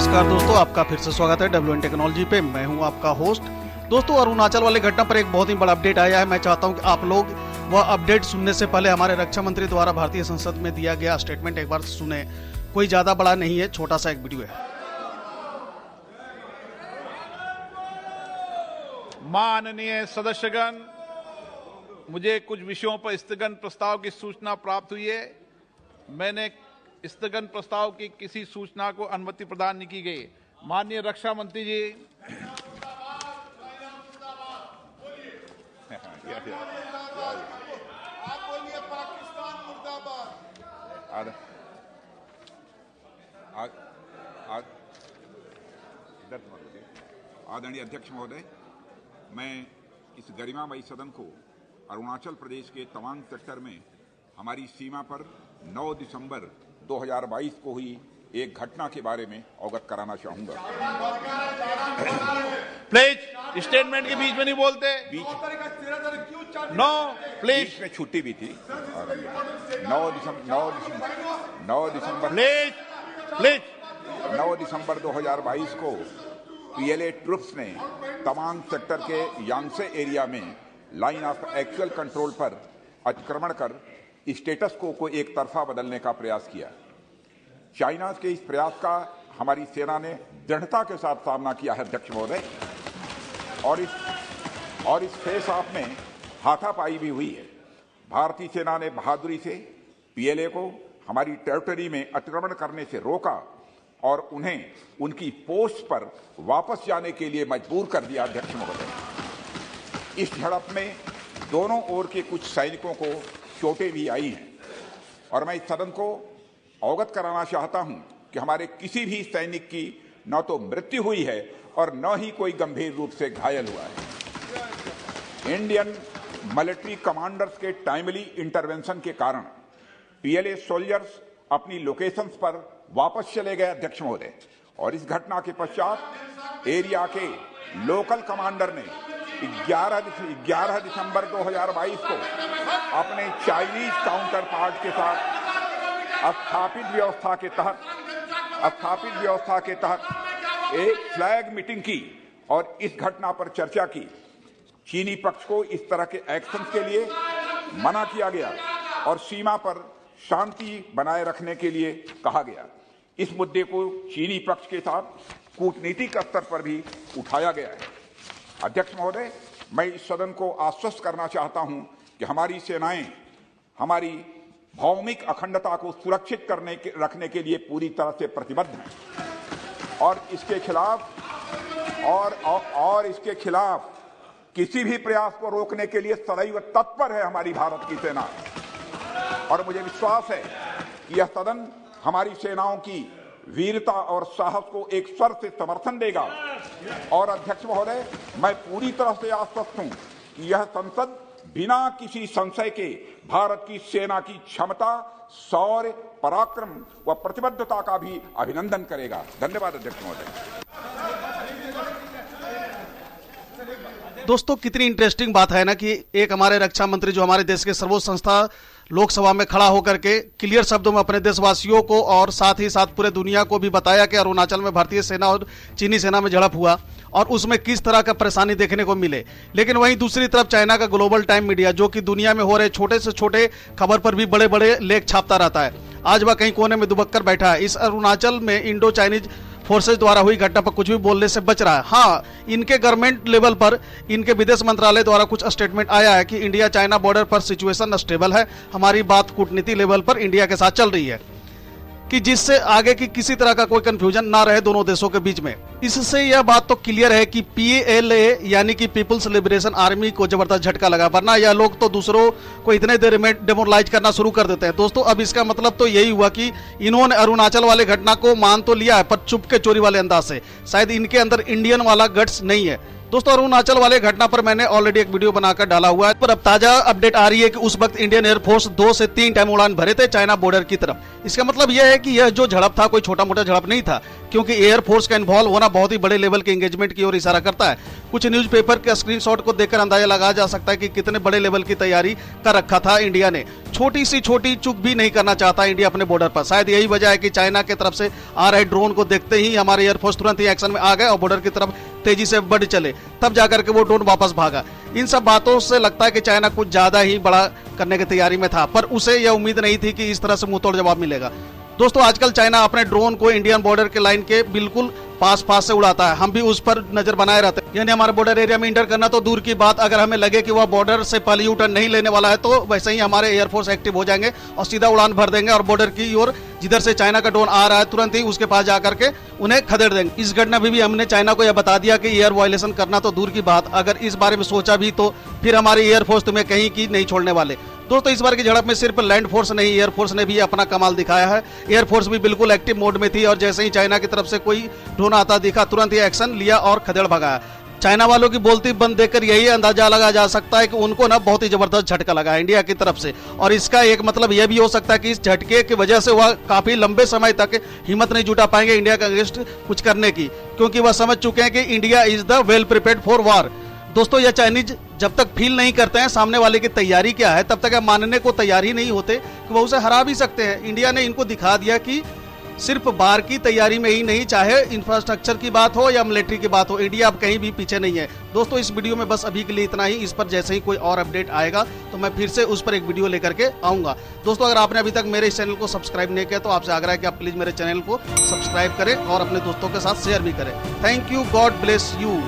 नमस्कार दोस्तों, आपका फिर से स्वागत है WN टेक्नोलॉजी पे। मैं हूं आपका होस्ट। दोस्तों, अरुणाचल वाले घटना पर एक बहुत ही बड़ा अपडेट आया है। मैं चाहता हूं कि आप लोग वह अपडेट सुनने से पहले हमारे रक्षा मंत्री द्वारा भारतीय संसद में दिया गया स्टेटमेंट एक बार सुने। कोई ज्यादा बड़ा नहीं है, छोटा सा एक वीडियो है। माननीय सदस्यगण, मुझे कुछ विषयों पर स्थगन प्रस्ताव की सूचना प्राप्त हुई है। मैंने स्थगन प्रस्ताव की किसी सूचना को अनुमति प्रदान नहीं की गई। माननीय रक्षा मंत्री जी, आदरणीय अध्यक्ष महोदय, मैं इस गरिमामयी सदन को अरुणाचल प्रदेश के तवांग सेक्टर में हमारी सीमा पर 9 दिसंबर 2022 को हुई एक घटना के बारे में अवगत कराना चाहूंगा। प्लीज स्टेटमेंट के बीच में नहीं बोलते। नो प्लीज, बीच में छुट्टी भी थी। 9 दिसंबर 2022 को PLA ट्रुप्स ने तवांग सेक्टर के यांगसे एरिया में लाइन ऑफ एक्चुअल कंट्रोल पर अतिक्रमण कर स्टेटस को एक तरफा बदलने का प्रयास किया। चाइना के इस प्रयास का हमारी सेना ने दृढ़ता के साथ सामना किया है अध्यक्ष महोदय, और इस फेस ऑफ में हाथापाई भी हुई है। भारतीय सेना ने बहादुरी से PLA को हमारी टेरिटरी में अतिक्रमण करने से रोका और उन्हें उनकी पोस्ट पर वापस जाने के लिए मजबूर कर दिया। अध्यक्ष महोदय, इस झड़प में दोनों ओर के कुछ सैनिकों को चोटें भी आई हैं और मैं इस सदन को अवगत कराना चाहता हूं कि हमारे किसी भी सैनिक की न तो मृत्यु हुई है और न ही कोई गंभीर रूप से घायल हुआ है। इंडियन मिलिट्री कमांडर्स के टाइमली इंटरवेंशन के कारण PLA सोल्जर्स अपनी लोकेशंस पर वापस चले गए अध्यक्ष महोदय, और इस घटना के पश्चात एरिया के लोकल कमांडर ने 11 दिसंबर 2022 को अपने चाइनीज काउंटर पार्ट के साथ स्थापित व्यवस्था के तहत एक फ्लैग मीटिंग की और इस घटना पर चर्चा की। चीनी पक्ष को इस तरह के एक्शन के लिए मना किया गया और सीमा पर शांति बनाए रखने के लिए कहा गया। इस मुद्दे को चीनी पक्ष के साथ कूटनीतिक स्तर पर भी उठाया गया है। अध्यक्ष महोदय, मैं इस सदन को आश्वस्त करना चाहता हूं कि हमारी सेनाएं हमारी भौमिक अखंडता को सुरक्षित रखने के लिए पूरी तरह से प्रतिबद्ध हैं और इसके खिलाफ किसी भी प्रयास को रोकने के लिए सदैव तत्पर है हमारी भारत की सेना। और मुझे विश्वास है कि यह सदन हमारी सेनाओं की वीरता और साहस को एक स्वर से समर्थन देगा। और अध्यक्ष महोदय, मैं पूरी तरह से आश्वस्त हूं कि यह संसद बिना किसी संशय के भारत की सेना की क्षमता, शौर्य, पराक्रम व प्रतिबद्धता का भी अभिनंदन करेगा। धन्यवाद अध्यक्ष महोदय। दोस्तों, कितनी इंटरेस्टिंग बात है ना कि एक हमारे रक्षा मंत्री जो हमारे देश के सर्वोच्च संस्था लोकसभा में खड़ा होकर के क्लियर शब्दों में अपने देशवासियों को और साथ ही साथ पूरे दुनिया को भी बताया कि अरुणाचल में भारतीय सेना और चीनी सेना में झड़प हुआ और उसमें किस तरह का परेशानी देखने को मिले। लेकिन वहीं दूसरी तरफ चाइना का ग्लोबल टाइम मीडिया, जो कि दुनिया में हो रहे छोटे से छोटे खबर पर भी बड़े बड़े लेख छापता रहता है, आज वह कहीं कोने में दुबक कर बैठा है। इस अरुणाचल में इंडो चाइनीज फोर्सेज द्वारा हुई घटना पर कुछ भी बोलने से बच रहा है। हाँ, इनके गवर्नमेंट लेवल पर इनके विदेश मंत्रालय द्वारा कुछ स्टेटमेंट आया है कि इंडिया चाइना बॉर्डर पर सिचुएशन स्टेबल है। हमारी बात कूटनीति लेवल पर इंडिया के साथ चल रही है कि जिससे आगे की किसी तरह का कोई कंफ्यूजन ना रहे दोनों देशों के बीच में। इससे यह बात तो क्लियर है कि PLA यानी कि पीपुल्स लिबरेशन आर्मी को जबरदस्त झटका लगा, वरना यह लोग तो दूसरों को इतने देर में डेमोरलाइज करना शुरू कर देते हैं। दोस्तों, अब इसका मतलब तो यही हुआ कि इन्होंने अरुणाचल वाले घटना को मान तो लिया है, पर चुप के चोरी वाले अंदाज से। शायद इनके अंदर इंडियन वाला गट्स नहीं है। दोस्तों अरुणाचल वाले घटना पर मैंने ऑलरेडी एक वीडियो बनाकर डाला हुआ है, पर अब ताजा अपडेट आ रही है कि उस वक्त इंडियन एयरफोर्स 2 से 3 टाइम उड़ान भरे थे चाइना बॉर्डर की तरफ। इसका मतलब यह है कि यह जो झड़प था कोई छोटा मोटा झड़प नहीं था, क्योंकि एयरफोर्स का इन्वॉल्व होना बहुत ही बड़े लेवल के एंगेजमेंट की ओर इशारा करता है। कुछ न्यूज़पेपर के स्क्रीनशॉट को देखकर अंदाजा लगाया जा सकता है कि कितने बड़े लेवल की तैयारी कर रखा था इंडिया ने। छोटी सी छोटी चूक भी नहीं करना चाहता इंडिया अपने बॉर्डर पर। शायद यही वजह है कि चाइना की तरफ से आ रहे ड्रोन को देखते ही हमारे एयरफोर्स तुरंत ही एक्शन में आ गए और बॉर्डर की तरफ तेजी से बढ़ चले, तब जाकर के वो ड्रोन वापस भागा। इन सब बातों से लगता है कि चाइना कुछ ज्यादा ही बड़ा करने की तैयारी में था, पर उसे यह उम्मीद नहीं थी कि इस तरह से मुंहतोड़ जवाब मिलेगा। दोस्तों आजकल चाइना अपने ड्रोन को इंडियन बॉर्डर के लाइन के बिल्कुल पास से उड़ाता है, हम भी उस पर नजर बनाए रहते हैं। यानी हमारे बॉर्डर एरिया में इंटर करना तो दूर की बात, अगर हमें लगे कि वह बॉर्डर से पहले यू टर्न नहीं लेने वाला है तो वैसे ही हमारे एयरफोर्स एक्टिव हो जाएंगे और सीधा उड़ान भर देंगे और बॉर्डर की ओर जिधर से चाइना का ड्रोन आ रहा है तुरंत ही उसके पास जाकर के उन्हें खदेड़ देंगे। इस घटना में भी हमने चाइना को यह बता दिया कि एयर वायलेशन करना तो दूर की बात, अगर इस बारे में सोचा भी तो फिर हमारी एयरफोर्स तुम्हें कहीं की नहीं छोड़ने वाले। दोस्तों इस बार की झड़प में सिर्फ लैंड फोर्स नहीं, एयरफोर्स ने भी अपना कमाल दिखाया है। एयरफोर्स भी बिल्कुल एक्टिव मोड में थी और जैसे ही चाइना की तरफ से कोई ड्रोन आता दिखा तुरंत ही एक्शन लिया और खदेड़ भगाया। चाइना वालों की बोलती बंद देखकर यही अंदाजा लगाया जा सकता है कि उनको ना बहुत ही जबरदस्त झटका लगा इंडिया की तरफ से, और इसका एक मतलब यह भी हो सकता है कि इस झटके की वजह से वह काफी लंबे समय तक हिम्मत नहीं जुटा पाएंगे इंडिया के अगेंस्ट कुछ करने की, क्योंकि वह समझ चुके हैं कि India is the well prepared for war. दोस्तों यह चाइनीज जब तक फील नहीं करते हैं सामने वाले की तैयारी क्या है, तब तक मानने को तैयार ही नहीं होते कि वह उसे हरा भी सकते हैं। इंडिया ने इनको दिखा दिया कि सिर्फ बार की तैयारी में ही नहीं, चाहे इंफ्रास्ट्रक्चर की बात हो या मिलिट्री की बात हो, इंडिया अब कहीं भी पीछे नहीं है। दोस्तों इस वीडियो में बस अभी के लिए इतना ही। इस पर जैसे ही कोई और अपडेट आएगा तो मैं फिर से उस पर एक वीडियो लेकर के आऊंगा। दोस्तों अगर आपने अभी तक मेरे इस चैनल को सब्सक्राइब नहीं किया तो आपसे आग्रह है कि आप प्लीज मेरे चैनल को सब्सक्राइब करें और अपने दोस्तों के साथ शेयर भी करें। Thank you, God bless you.